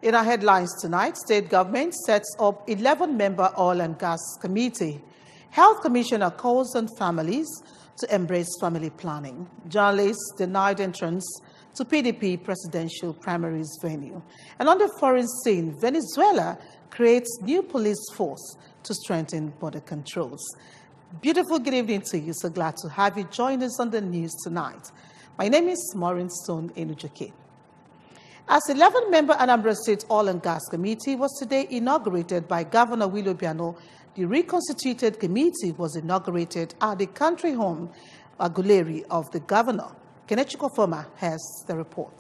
In our headlines tonight, state government sets up 11-member oil and gas committee. Health Commissioner calls on families to embrace family planning. Journalists denied entrance to PDP presidential primaries venue. And on the foreign scene, Venezuela creates new police force to strengthen border controls. Beautiful good evening to you. So glad to have you join us on the news tonight. My name is Maureen Stone Enujoke. As 11-member Anambra State Oil and Gas Committee was today inaugurated by Governor Willie Obiano, the reconstituted committee was inaugurated at the country home, Aguleri, of the governor. Kenechiko Foma has the report.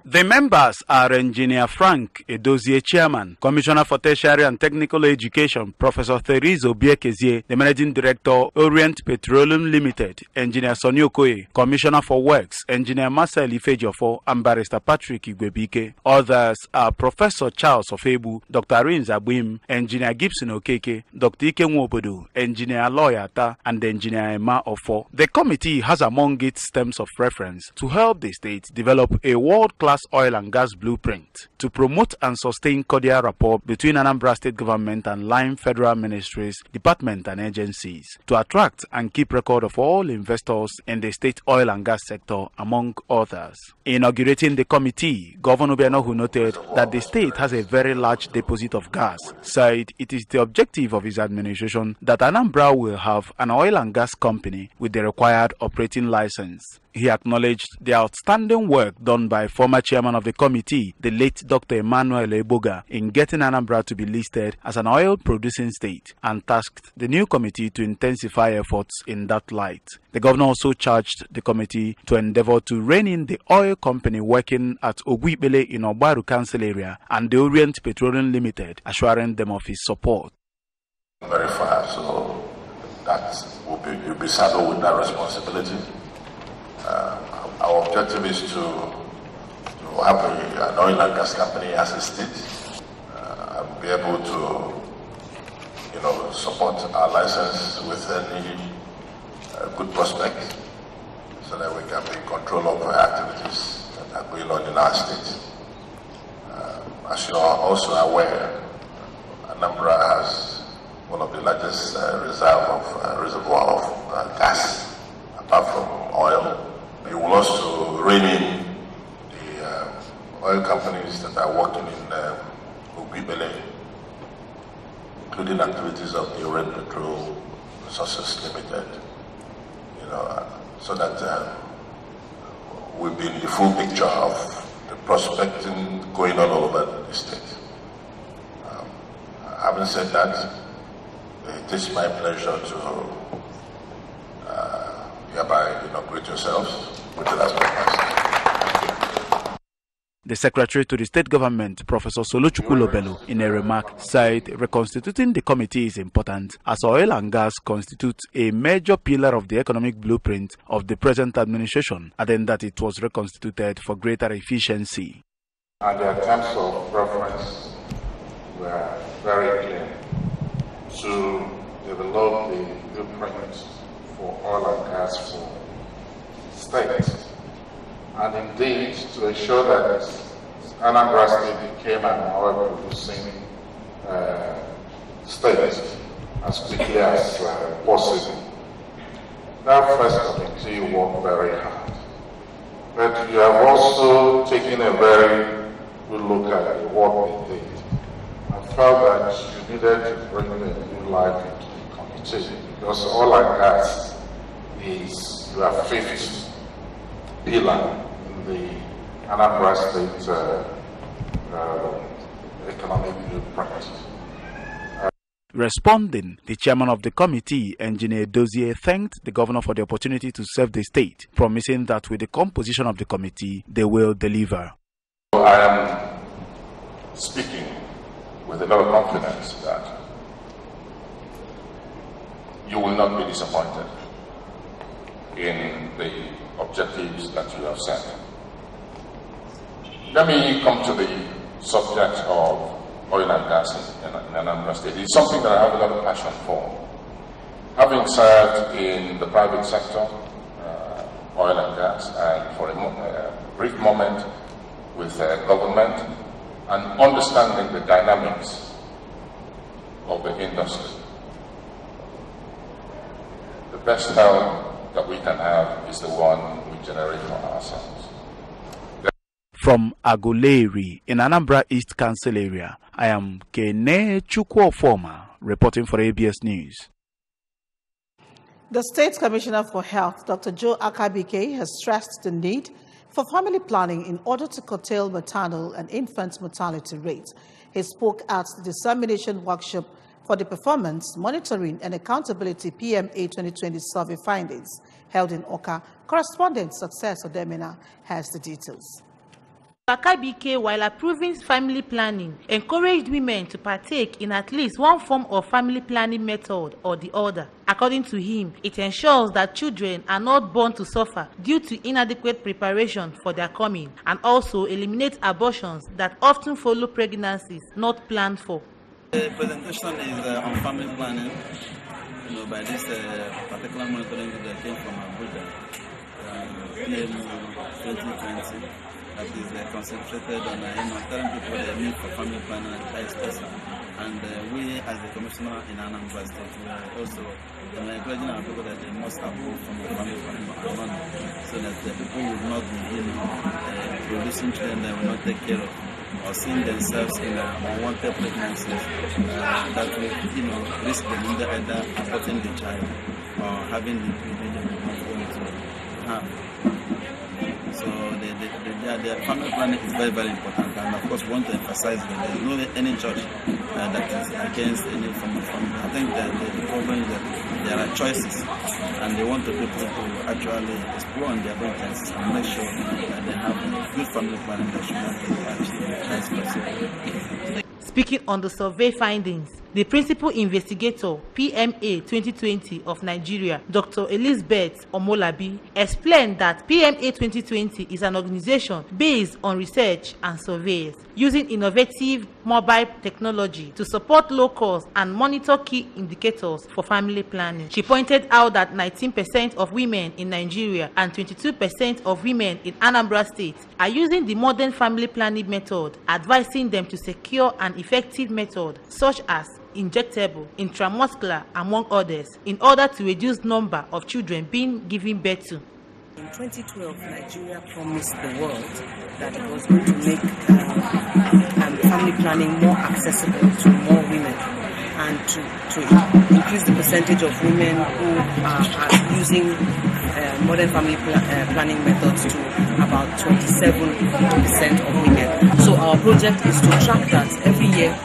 The members are Engineer Frank Edozie, Chairman, Commissioner for Tertiary and Technical Education, Professor Therizo Biekezie, the Managing Director, Orient Petroleum Limited, Engineer Sonny Okoye, Commissioner for Works, Engineer Marcel Ifejofo, and Barrister Patrick Igwebike. Others are Professor Charles Ofebu, Dr. Rins Abwim, Engineer Gibson Okeke, Dr. Ike Nwobodo, Engineer Loyata, and Engineer Emma Ofo. The committee has among its terms of reference to help the state develop a world-class oil and gas blueprint to promote and sustain cordial rapport between Anambra State Government and line federal ministries, departments and agencies, to attract and keep record of all investors in the state oil and gas sector, among others. Inaugurating the committee, Governor Obiano, who noted that the state has a very large deposit of gas, said it is the objective of his administration that Anambra will have an oil and gas company with the required operating license. He acknowledged the outstanding work done by former chairman of the committee, the late Dr. Emmanuel Eboga, in getting Anambra to be listed as an oil-producing state, and tasked the new committee to intensify efforts in that light. The governor also charged the committee to endeavor to rein in the oil company working at Oguibele in Obaru Council area and the Orient Petroleum Limited, assuring them of his support. Very far, so that will be saddled with that responsibility. Our objective is to have an oil and gas company as a state and be able to, support our license with any good prospect, so that we can be in control of activities that are going on in our state. As you are also aware, Anambra has one of the largest reservoir of gas, apart from oil. We will also rein in the oil companies that are working in Oguibele, including activities of the Orient Petroleum Resources Limited, so that we'll be in the full picture of the prospecting going on all over the state. Having said that, it is my pleasure to hereby inaugurate yourselves. The secretary to the state government, Professor Soluchukwu Lobelu, in a remark, said reconstituting the committee is important as oil and gas constitutes a major pillar of the economic blueprint of the present administration, adding that it was reconstituted for greater efficiency. And their terms of reference were very clear to develop the blueprint for oil and gas for state, and indeed to ensure that Anambra State became an oil-producing state as quickly as possible. That first committee worked very hard, but you have also taken a very good look at the work they did and felt that you needed to bring a new life into the committee, because oil and gas is your fifth pillar in the Anambra State economic blueprint. Responding, the chairman of the committee, Engineer Dozie, thanked the governor for the opportunity to serve the state, promising that with the composition of the committee, they will deliver. I am speaking with a lot of confidence that you will not be disappointed in the objectives that you have set. Let me come to the subject of oil and gas in Anambra State. It's something that I have a lot of passion for. Having served in the private sector, oil and gas, and for a brief moment with government, and understanding the dynamics of the industry. The best help that we can have is the one we generate for ourselves. From Aguleri in Anambra East Council area, I am Kene Chukwuofoma reporting for ABS News. The State Commissioner for Health, Dr. Joe Akabike, has stressed the need for family planning in order to curtail maternal and infant mortality rates. He spoke at the dissemination workshop for the Performance, Monitoring and Accountability PMA 2020 survey findings held in Oka. Correspondent Success Odemina has the details. Akabike, while approving family planning, encouraged women to partake in at least one form of family planning method or the other. According to him, it ensures that children are not born to suffer due to inadequate preparation for their coming, and also eliminates abortions that often follow pregnancies not planned for. The presentation is on family planning, by this particular monitoring that came from Abuja, PMA 2020. That is concentrated on telling people the need for family planning and child spacing. And we, as the commissioner in Anambra State, we are also encouraging our people that they must approve from the family planning money, so that the people will not be producing children that will not take care of, or seeing themselves in unwanted pregnancies that will risk them either aborting the child or having the baby going to have. So the family planning is very, very important, and of course we want to emphasize that there is no any church that is against any form of family. I think that the problem is that there are choices, and they want the people to actually explore on their own choices and make sure that they have a good family planning that should not be achieved. Speaking on the survey findings, the principal investigator, PMA 2020 of Nigeria, Dr. Elizabeth Omolabi, explained that PMA 2020 is an organization based on research and surveys, using innovative mobile technology to support low-cost and monitor key indicators for family planning. She pointed out that 19% of women in Nigeria and 22% of women in Anambra State are using the modern family planning method, advising them to secure an effective method such as injectable, intramuscular, among others, in order to reduce number of children being given birth to. In 2012, Nigeria promised the world that it was going to make family planning more accessible to more women, and to increase the percentage of women who are using modern family planning methods to about 27% of women. So our project is to track that every year.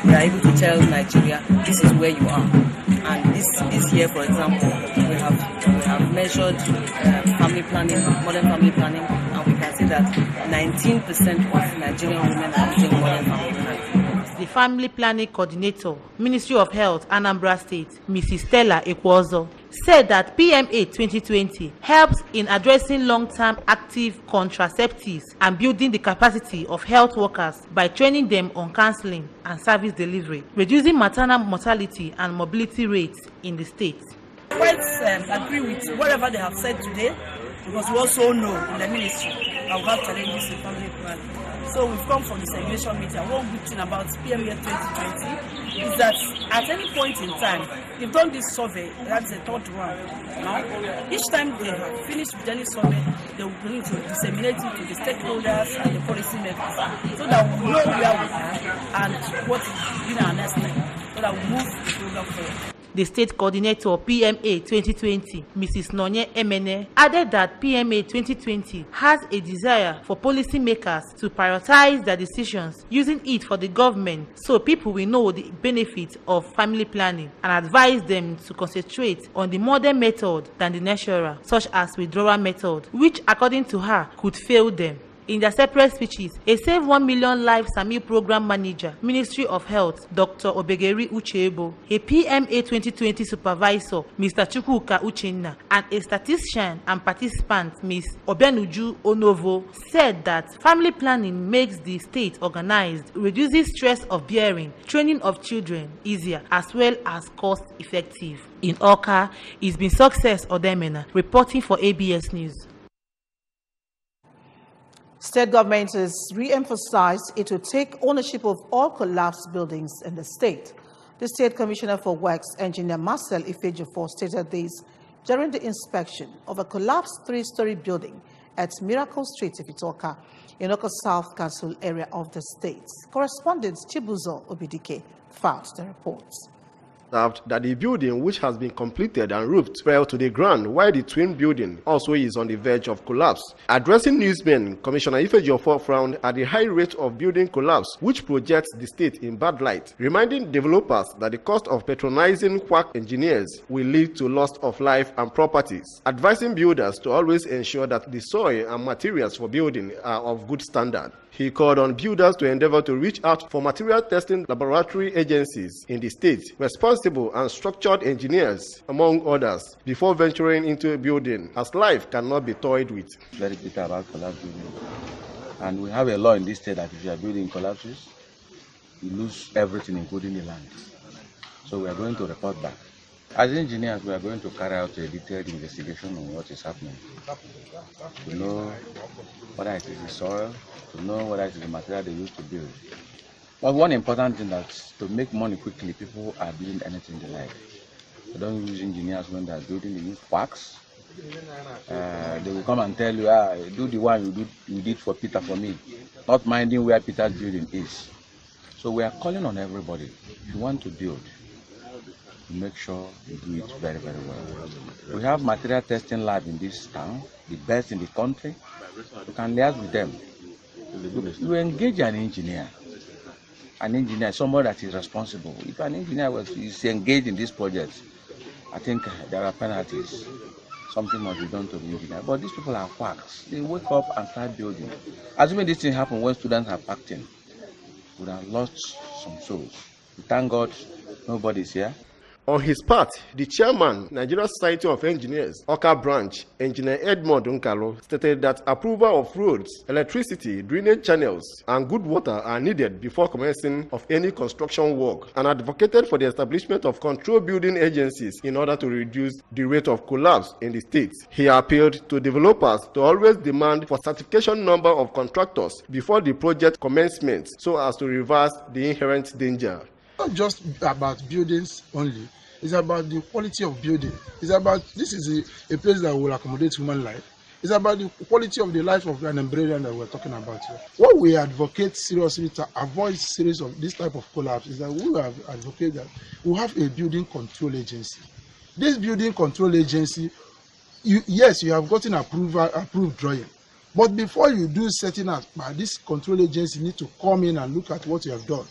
We are able to tell Nigeria this is where you are. And this year, for example, we have measured family planning, modern family planning, and we can see that 19% of Nigerian women are using modern family planning. The family planning coordinator, Ministry of Health, Anambra State, Mrs. Stella Ekwozo, said that PMA 2020 helps in addressing long-term active contraceptives and building the capacity of health workers by training them on counseling and service delivery, reducing maternal mortality and mobility rates in the state. I quite agree with whatever they have said today, because we also know in the ministry that we have challenges in family planning. So we've come from the segregation meeting. One good thing about PMA 2020 is that at any point in time, they've done this survey, that's the third round. Now, each time they have finished with any survey, they will begin to disseminate it to the stakeholders and the policymakers, so that we know where we are and what is being our next step, so that we move the program forward. The state coordinator PMA 2020, Mrs. Nonye Emene, added that PMA 2020 has a desire for policymakers to prioritize their decisions, using it for the government so people will know the benefits of family planning, and advise them to concentrate on the modern method than the natural, such as withdrawal method, which according to her could fail them. In their separate speeches, a Save 1 Million Lives SAMI Program Manager, Ministry of Health, Dr. Obegeri Uchebo, a PMA 2020 Supervisor, Mr. Chukwuka Uchenna, and a statistician and participant, Ms. Obenuju Onovo, said that family planning makes the state organized, reduces stress of bearing, training of children easier, as well as cost-effective. In Oka, it's been Success Odemena, reporting for ABS News. State government has re-emphasized it will take ownership of all collapsed buildings in the state. The State Commissioner for Works, Engineer Marcel Ifejiofor, stated this during the inspection of a collapsed three-story building at Miracle Street, Ifitoka, in Oka South Council area of the state. Correspondent Chibuzo Obidike filed the reports. That the building, which has been completed and roofed, fell to the ground, while the twin building also is on the verge of collapse. Addressing newsmen, Commissioner Ifejiofor frowned at the high rate of building collapse, which projects the state in bad light, reminding developers that the cost of patronizing quack engineers will lead to loss of life and properties, advising builders to always ensure that the soil and materials for building are of good standard. He called on builders to endeavor to reach out for material testing laboratory agencies in the state, responsible and structured engineers, among others, before venturing into a building, as life cannot be toyed with. Very bitter about collapse building. And we have a law in this state that if you are building collapses, you lose everything, including the land. So we are going to report back. As engineers, we are going to carry out a detailed investigation on what is happening, to know whether it is the soil, to know whether it is the material they use to build. But one important thing that's to make money quickly, people are building anything they like. They don't use engineers when they are building, they use quacks. They will come and tell you, do the one you did for Peter for me, not minding where Peter's building is. So we are calling on everybody, if you want to build, make sure you do it very, very well. We have material testing lab in this town, the best in the country. You can liaise with them. You engage an engineer, somebody that is responsible. If an engineer is engaged in this project, I think there are penalties. Something must be done to the engineer. But these people are quacks. They wake up and start building. Assuming this thing happens when students are packed in, we would have lost some souls. We thank God nobody's here. On his part, the chairman, Nigeria Society of Engineers, Oka Branch, Engineer Edmond Nkalo, stated that approval of roads, electricity, drainage channels, and good water are needed before commencing of any construction work, and advocated for the establishment of control building agencies in order to reduce the rate of collapse in the state. He appealed to developers to always demand for certification number of contractors before the project commencement so as to reverse the inherent danger. Not just about buildings only. It's about the quality of building. It's about, this is a place that will accommodate human life. It's about the quality of the life of an Anambra that we're talking about here. What we advocate seriously to avoid series of this type of collapse is that we have advocate that we have a building control agency. This building control agency, yes, you have gotten approved drawing. But before you do setting up, this control agency need to come in and look at what you have done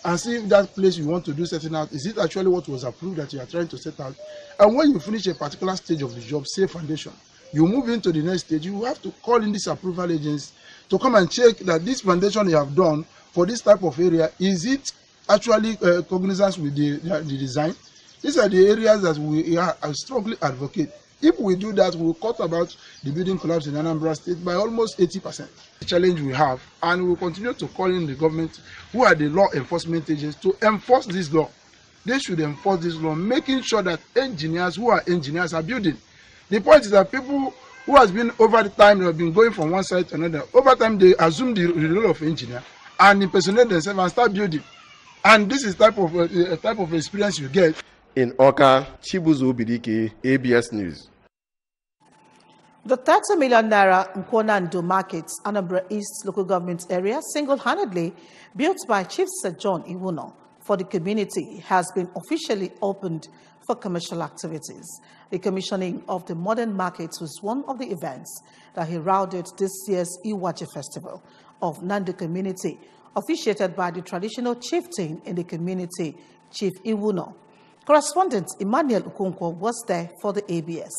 and see if that place you want to do setting out, is it actually what was approved that you are trying to set out? And when you finish a particular stage of the job, say foundation, you move into the next stage, you have to call in this approval agency to come and check that this foundation you have done for this type of area, is it actually cognizant with the design? These are the areas that we are strongly advocate. If we do that, we'll cut about the building collapse in Anambra State by almost 80%. The challenge we have, and we will continue to call in the government, who are the law enforcement agents, to enforce this law. They should enforce this law, making sure that engineers who are engineers are building. The point is that people who has been over the time, they have been going from one side to another. Over time, they assume the role of engineer and impersonate themselves and start building. And this is type of experience you get. In Oka, Chibuzo Obidike, ABS News. The 30 million naira Nkwo-Nando Market, Anambra East local government area, single-handedly built by Chief Sir John Iwuno for the community, has been officially opened for commercial activities. The commissioning of the modern markets was one of the events that heralded this year's Iwaje Festival of Nando community, officiated by the traditional chieftain in the community, Chief Iwuno. Correspondent Emmanuel Ukonkwo was there for the ABS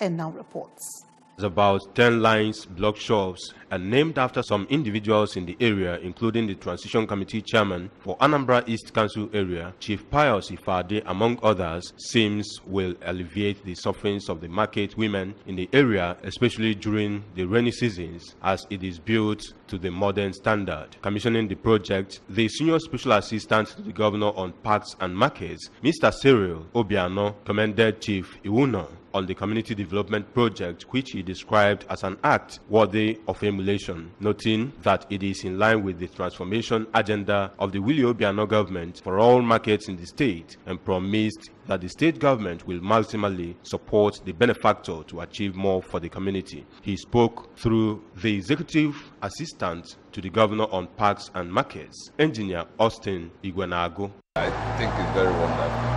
and now reports. About 10 lines, block shops, and named after some individuals in the area, including the Transition Committee Chairman for Anambra East Council area, Chief Pius Ifade, among others, seems will alleviate the sufferings of the market women in the area, especially during the rainy seasons, as it is built to the modern standard. Commissioning the project, the Senior Special Assistant to the Governor on Parks and Markets, Mr. Cyril Obiano, commended Chief Iwuno on the community development project, which he described as an act worthy of emulation, noting that it is in line with the transformation agenda of the Willie Obiano government for all markets in the state, and promised that the state government will maximally support the benefactor to achieve more for the community. He spoke through the executive assistant to the governor on parks and markets, Engineer Austin Igwenago. I think it's very wonderful,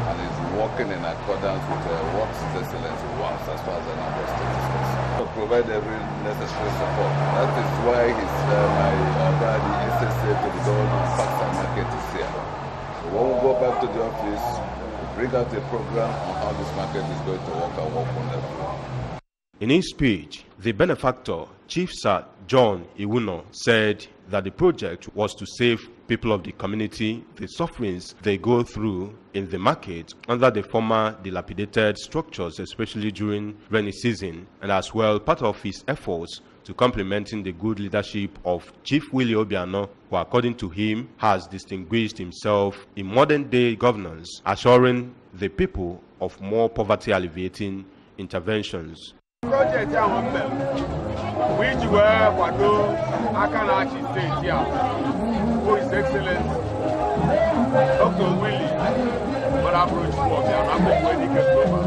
and it's working in accordance with what His Excellency wants as far as Anambra State is concerned. To provide every necessary support. That is why my brother, the SSA to the government of parks and market is here. So when we go back to the office, we bring out a program on how this market is going to work and work wonderfully. In his speech, the benefactor, Chief Sir John Iwuno, said that the project was to save people of the community the sufferings they go through in the market under the former dilapidated structures, especially during rainy season, and as well part of his efforts to complementing the good leadership of Chief Willie Obiano, who according to him has distinguished himself in modern-day governance, assuring the people of more poverty-alleviating interventions. Project which were Wado Akanachi State here, who is excellent, Dr. Willie, but approach for me, and I'm going to get over.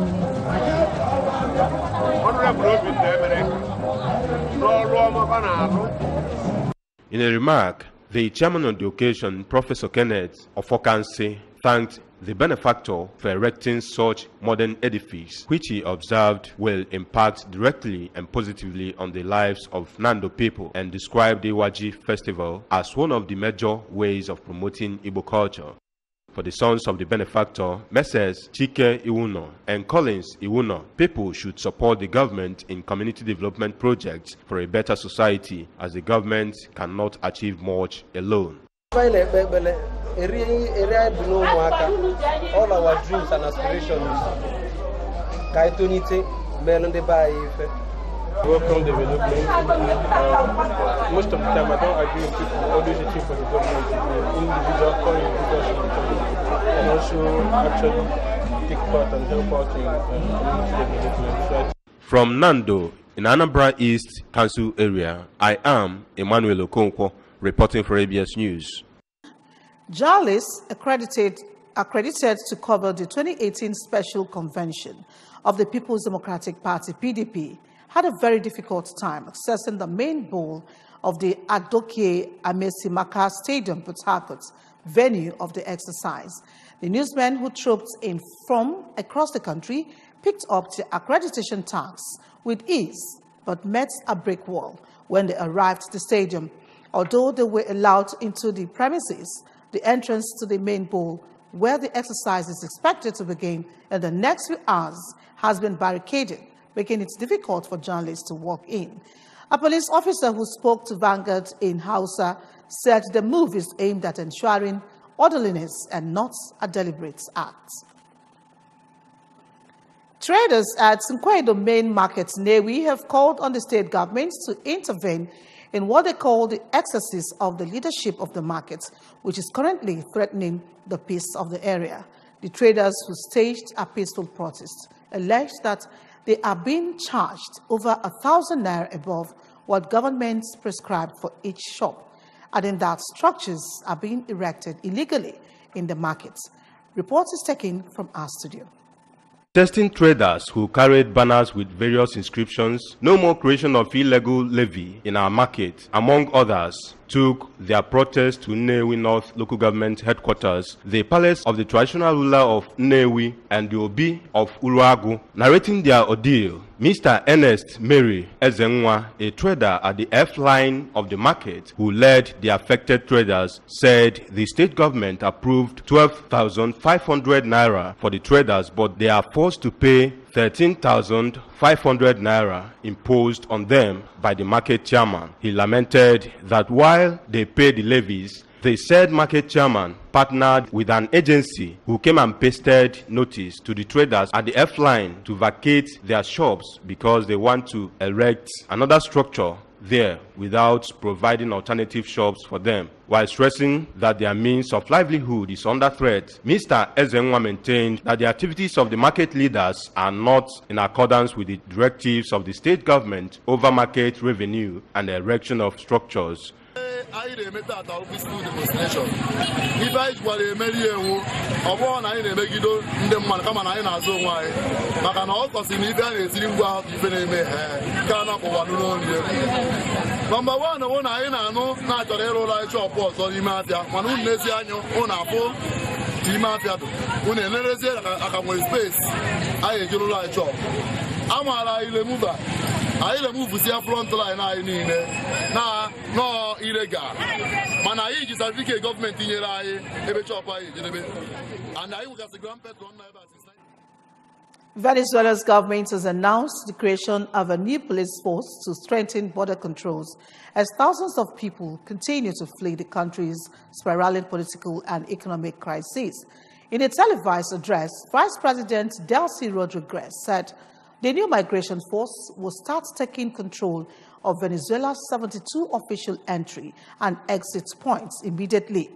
In a remark, the chairman on the occasion, Professor Kenneth Ofokanse, thanked the benefactor for erecting such modern edifice, which he observed will impact directly and positively on the lives of Nando people, and described the Iwaji festival as one of the major ways of promoting Igbo culture. For the sons of the benefactor, Messrs. Chike Iwuno and Collins Iwuno, people should support the government in community development projects for a better society, as the government cannot achieve much alone. All our dreams and aspirations welcome development. Most of the time I don't agree with people always achieve for the government, individual and also actually take part and help out in community development. From Nando in Anambra East Council area, I am Emmanuel Okonkwo, reporting for ABS News. Journalists accredited to cover the 2018 Special Convention of the People's Democratic Party, PDP, had a very difficult time accessing the main bowl of the Adokie Amesimaka Stadium, Port Harcourt, venue of the exercise. The newsmen who trooped in from across the country picked up the accreditation tags with ease, but met a brick wall when they arrived at the stadium. Although they were allowed into the premises, the entrance to the main bowl, where the exercise is expected to begin in the next few hours, has been barricaded, making it difficult for journalists to walk in. A police officer who spoke to Vanguard in Hausa said the move is aimed at ensuring orderliness and not a deliberate act. Traders at Nkwedo main market, Newi, have called on the state government to intervene in what they call the excesses of the leadership of the market, which is currently threatening the peace of the area. The traders who staged a peaceful protest alleged that they are being charged over 1,000 naira above what government prescribed for each shop, adding that structures are being erected illegally in the markets. Report is taken from our studio. Testing traders who carried banners with various inscriptions, "No more creation of illegal levy in our market," among others, took their protest to Nnewi North Local Government Headquarters, the palace of the traditional ruler of Nnewi, and the Obi of Uluagu. Narrating their ordeal, Mr. Ernest Mary Ezenwa, a trader at the F-line of the market who led the affected traders, said the state government approved 12,500 naira for the traders, but they are forced to pay 13,500 naira imposed on them by the market chairman. He lamented that while they paid the levies, the said market chairman partnered with an agency who came and pasted notice to the traders at the F-line to vacate their shops because they want to erect another structure there without providing alternative shops for them. While stressing that their means of livelihood is under threat, Mr. Ezenwa maintained that the activities of the market leaders are not in accordance with the directives of the state government over market revenue and the erection of structures. Anyị na-emeta ata peaceful demonstration. Ife anyị jikwara emeri ewu, ọ bụrụ na anyị na-emegido ndị mmadụ kama na anyị na-azụ onwe anyị. Maka na ọ kọsị na ife a na-etiri ngwa ahụ ife na-eme ka a na-akpọwa n'olu egwu. Nọmba 1 bụ na anyị na-anụ na-achọrọ ịrụ ụlọ anyị chọpụ ọzọ n'ime afịa, mana unu n'ezi anya unu afụ n'ime afịa dụ. Unu enerezie aka nwere space anyị ejiri ụlọ anyị chọpụ. Amaara anyị lemuva. Anyị na-emuvuzie front line anyị niile na nọ illegal mana anyị ji certificate gọọmenti nyere anyị ebe chọpụ anyị ejedebe and anyị nwegasị grand patron na ebe asị. Venezuela's government has announced the creation of a new police force to strengthen border controls as thousands of people continue to flee the country's spiraling political and economic crisis. In a televised address, Vice President Delcy Rodriguez said the new migration force will start taking control of Venezuela's 72 official entry and exit points immediately.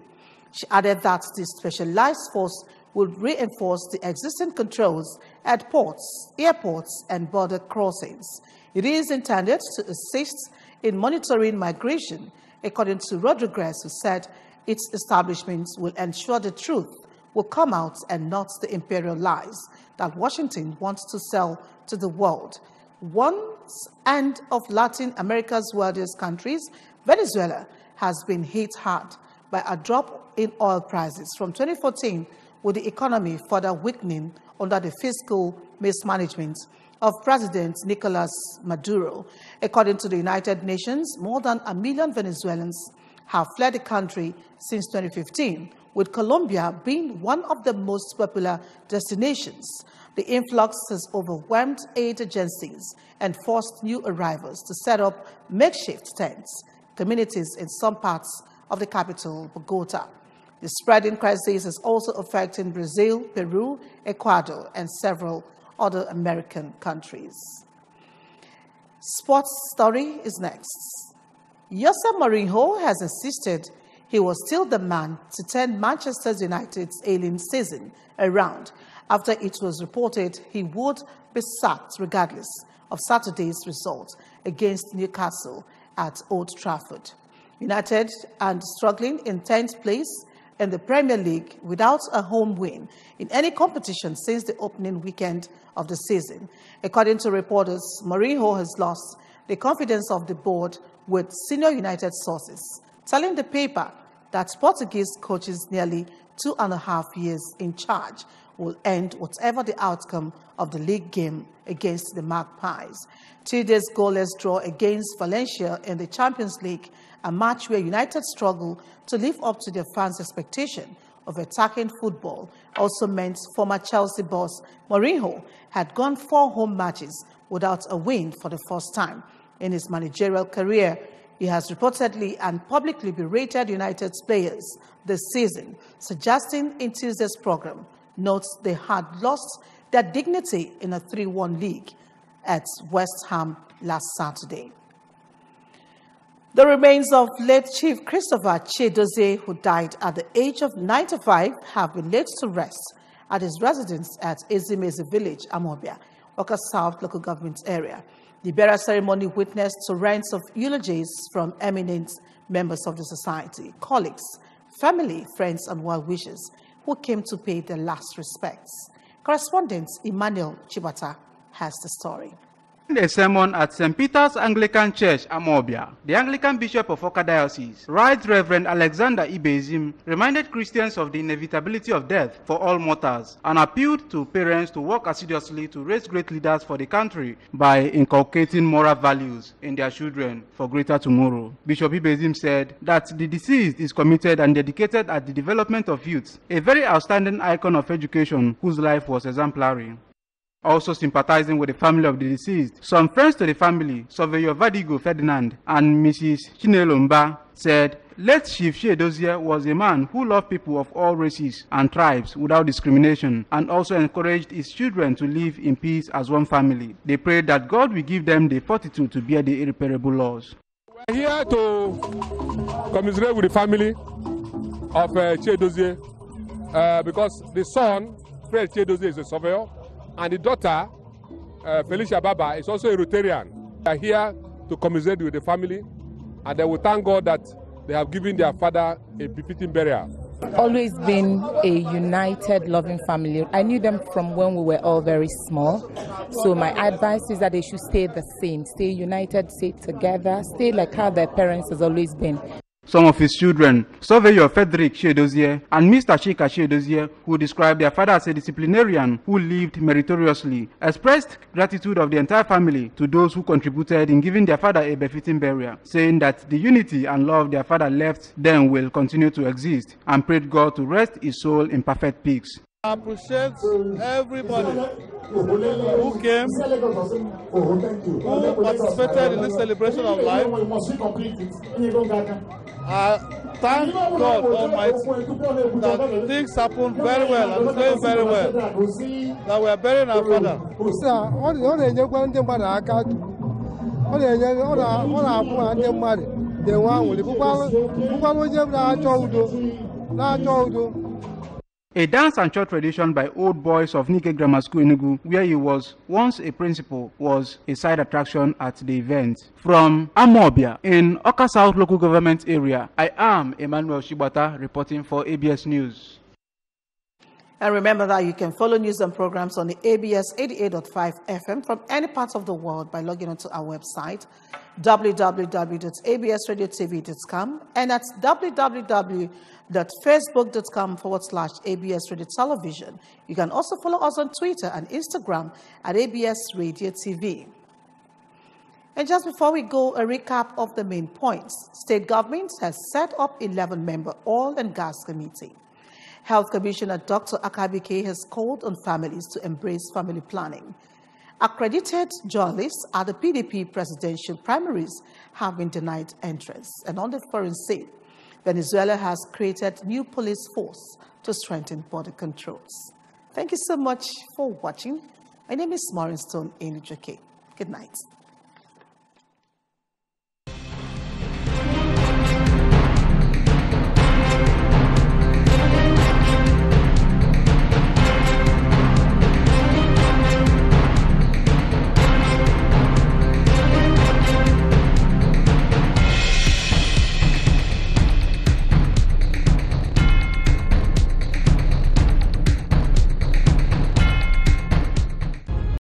She added that the specialized force will reinforce the existing controls at ports, airports, and border crossings. It is intended to assist in monitoring migration, according to Rodriguez, who said its establishments will ensure the truth will come out and not the imperial lies that Washington wants to sell to the world. One end of Latin America's wealthiest countries, Venezuela has been hit hard by a drop in oil prices from 2014, with the economy further weakening under the fiscal mismanagement of President Nicolas Maduro. According to the United Nations, more than 1 million Venezuelans have fled the country since 2015, with Colombia being one of the most popular destinations. The influx has overwhelmed aid agencies and forced new arrivals to set up makeshift tents, communities in some parts of the capital, Bogota. The spreading crisis is also affecting Brazil, Peru, Ecuador, and several other American countries. Sports story is next. Jose Mourinho has insisted he was still the man to turn Manchester United's ailing season around after it was reported he would be sacked regardless of Saturday's result against Newcastle at Old Trafford. United are struggling in 10th place in the Premier League without a home win in any competition since the opening weekend of the season. According to reporters, Mourinho has lost the confidence of the board, with senior United sources telling the paper that Portuguese coach's nearly 2.5 years in charge will end whatever the outcome of the league game against the Magpies. 2 days goalless draw against Valencia in the Champions League, a match where United struggle to live up to their fans' expectation of attacking football, also meant former Chelsea boss Mourinho had gone 4 home matches without a win for the first time in his managerial career. He has reportedly and publicly berated United's players this season, suggesting in Tuesday's program notes they had lost their dignity in a 3-1 league at West Ham last Saturday. The remains of late Chief Christopher Chidozie, who died at the age of 95, have been laid to rest at his residence at Ezimezi Village, Amobia, Oka South local government area. The burial ceremony witnessed torrents of eulogies from eminent members of the society, colleagues, family, friends, and well-wishers who came to pay their last respects. Correspondent Emmanuel Chibata has the story. In a sermon at St. Peter's Anglican Church, Amobia, the Anglican Bishop of Oka Diocese, Right Reverend Alexander Ibezim, reminded Christians of the inevitability of death for all mortals and appealed to parents to work assiduously to raise great leaders for the country by inculcating moral values in their children for greater tomorrow. Bishop Ibezim said that the deceased is committed and dedicated at the development of youth, a very outstanding icon of education whose life was exemplary. Also sympathizing with the family of the deceased, some friends to the family, Surveyor Vadigo Ferdinand and Mrs. Chinelomba, said late Chief Chidozie was a man who loved people of all races and tribes without discrimination and also encouraged his children to live in peace as one family. They prayed that God will give them the fortitude to bear the irreparable loss. I'm here to commiserate with the family of Chiedozie because the son, Fred Chiedozie, is a surveyor, and the daughter, Felicia Baba, is also a Rotarian. We are here to commiserate with the family, and they will thank God that they have given their father a befitting burial. Always been a united, loving family. I knew them from when we were all very small. So my advice is that they should stay the same, stay united, stay together, stay like how their parents has always been. Some of his children, Surveyor Frederick Chiedozie and Mr. Chika Chiedozie, who described their father as a disciplinarian who lived meritoriously, expressed gratitude of the entire family to those who contributed in giving their father a befitting burial, saying that the unity and love their father left them will continue to exist, and prayed God to rest his soul in perfect peace. I appreciate everybody who came, who participated in this celebration of life. I thank God Almighty that things happened very well and going very well, that we are burying our father. A dance and church tradition by old boys of Nike Grammar School Enugu, where he was once a principal, was a side attraction at the event. From Amobia in Oka South local government area, I am Emmanuel Shibata reporting for ABS News. And remember that you can follow news and programs on the ABS 88.5 FM from any part of the world by logging onto our website, www.absradiotv.com, and at www.facebook.com/ABS Radio Television. You can also follow us on Twitter and Instagram at ABS Radio TV. And just before we go, a recap of the main points. State government has set up 11-member oil and gas committee. Health Commissioner Dr. Akabike has called on families to embrace family planning. Accredited journalists at the PDP presidential primaries have been denied entrance. And on the foreign scene, Venezuela has created new police force to strengthen border controls. Thank you so much for watching. My name is Maureen Stone Enijoke. Good night.